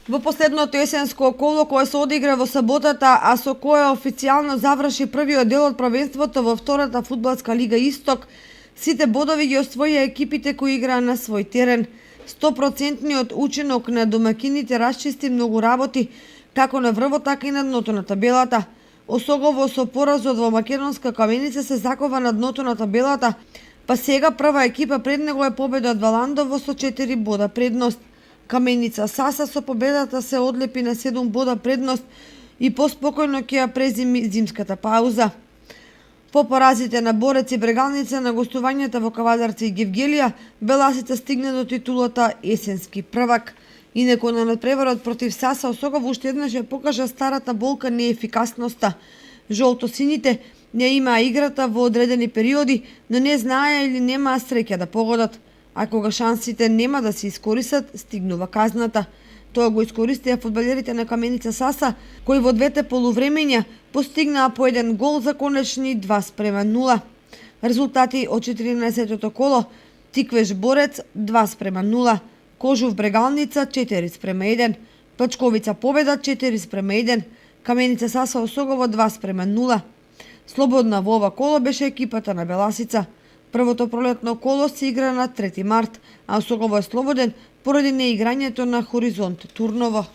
Во последното есенско коло кое се одигра во саботата, а со кое официјално заврши првиот дел од првенството во втората фудбалска лига Исток, сите бодови ги освоија екипите кои играа на свој терен. 100% учинок на домакините расчисти многу работи, како на врвот, така и на дното на табелата. Осогово со поразот во македонска Каменица се закова на дното на табелата, па сега прва екипа пред него е победа од Валандово со 4 бода предност. Каменица Саса со победата се одлепи на 7 бода предност и поспокојно ќе ја презими зимската пауза. По поразите на Борец и Брегалница на гостувањата во Кавадарци и Гевгелија, беласите стигна до титулата есенски првак. Инаку на надпреварот против Саса Осогово уште еднаш ја покажа старата болка неефикасноста. Жолто-сините не имаа играта во одредени периоди, но не знаеа или немаа среќа да погодат. А кога шансите нема да се искористат, стигнува казната. Тоа го искористија фудбалерите на Каменица Саса, кои во двете полувремења постигнаа по еден гол за конечни 2:0. Резултати од 14-тото коло: Тиквеш Борец 2:0, Кожув Брегалница 4:1, Пачковица Победа 4:1, Каменица Саса Осогово 2:0. Слободна во ова коло беше екипата на Беласица. Првото пролетно коло се игра на 3 март, а Осогово е слободен поради неиграњето на Хоризонт Турново.